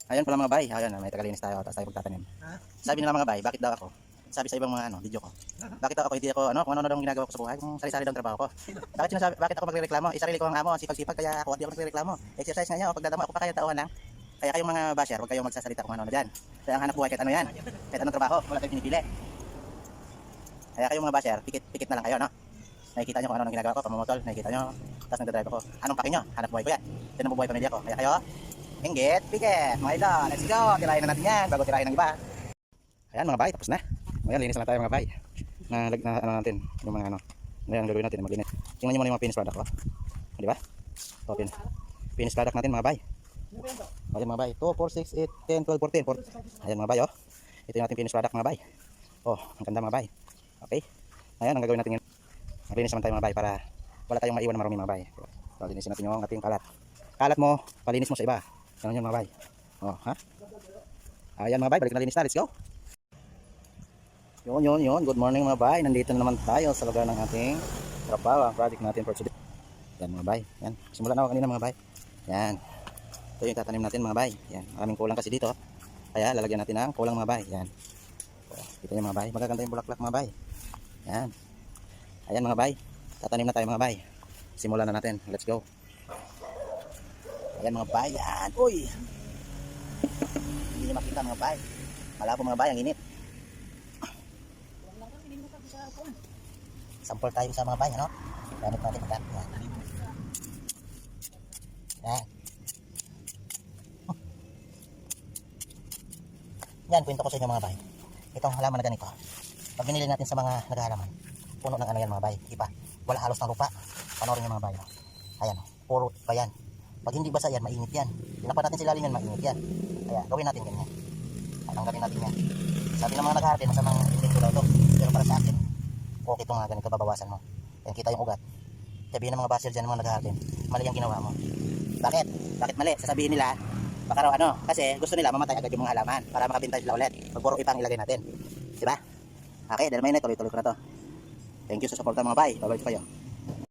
Ayun pala mga bay, ayun, may tagalinis tayo, tapos tayo magtatanim. Sabi nila mga bay, bakit daw ako? Sabi sa ibang mga video ko. Bakit daw ako hindi ako kung ano daw ang ginagawa ko sa buhay, kung sari-sari daw ang trabaho ko. Bakit ako magrereklamo? Sarili ko ang amo, sipag-sipag kaya ako hindi ako nagrereklamo. Exercise nga niyo, pagdadamo ako pa kaya tauhan lang. Kaya kayong mga basher, huwag kayong magsasalita kung ano diyan. Kaya ang hanap buhay kahit ano yan. Kahit anong trabaho, wala tayong pinipili. Kaya kayong mga basher, pikit na lang kayo, no? Nakikita nyo kung ano ang ginagawa ko, pamamotol, nakikita nyo, tapos nagdadrive ako. Anong paki nyo? Hanap buhay ko yan. Yan ang bubuhay pamilya ko. Kaya kayo, inggit, pikit, mga idol, let's go, tirahin na natin yan, bago tirahin ng iba. Ayan mga bay, tapos na. Ngayon, linis na tayo mga bay. Na ano natin, yung mga ano, ngayon gagawin natin, maglinis. Tingnan nyo muna yung mga finished product ko. Di ba? O, finished product natin mga bay. Ayan mga bay, 2, 4, 6, 8, 10, 12, 14. Ayan mga bay, oh. Ito yung ating finished product mga bay. Oh, ang ganda mga bay. Okay. Ngayon, ang gagawin natin yun. Maglinis naman tayo mga bay para wala tayong maiwan na marumi mga bay. So, linisin natin yung ating kalat. Kalat mo, palinis mo sa iba. Ganun yun mga bay. Oh, ha? Ayan mga bay, balik na linis na. Let's go. Yun. Good morning mga bay. Nandito na naman tayo sa lugar ng ating trabaho. Ang project natin for today. Yan mga bay. Yan. Simulan ako kanina mga bay. Yan. Ito yung tatanim natin mga bay. Yan. Maraming kulang kasi dito. Kaya lalagyan natin ng kulang mga bay. Yan. Kita nyo mga bay. Magaganda yung bulaklak mga bay. Yan. Ayan mga bay. Tatanim na tayo mga bay. Simulan na natin. Let's go. Ayan mga bay. Yan. Uy. Hindi nyo makita mga bay. Malabo mga bay. Ang init. Sample tayo sa mga bay. Ano? Gamit natin ito. Yan. Yan. Yan. Kwento ko sa inyo mga bay. Itong halaman na ganito. Pag binili natin sa mga naghahalaman, puno ng ano yan mga bay. Iba. Wala halos ng lupa. Panoorin nyo mga bay. No? Ayan. Puro pa yan. Pag hindi basa yan, mainit yan. Tinapan natin sila yan, mainit yan. Kaya gawin natin ganyan. Tanggalin natin yan. Sabi ng mga nag-arte, masamang intento daw ito. Pero para sa akin, okay ito nga ganito, babawasan mo. Yan, kita yung ugat. Sabihin ng mga basher dyan, ng mga nag-arte, mali yung ginawa mo. Bakit? Bakit mali? Sasabihin nila, baka raw ano, kasi gusto nila mamatay agad yung mga halaman para makabintay sila ulit. Pag puro ipang ilagay natin. Diba? Okay, dahil may na, tuloy-tuloy ko na to. Thank you sa support mga bay. Babalik ko kayo.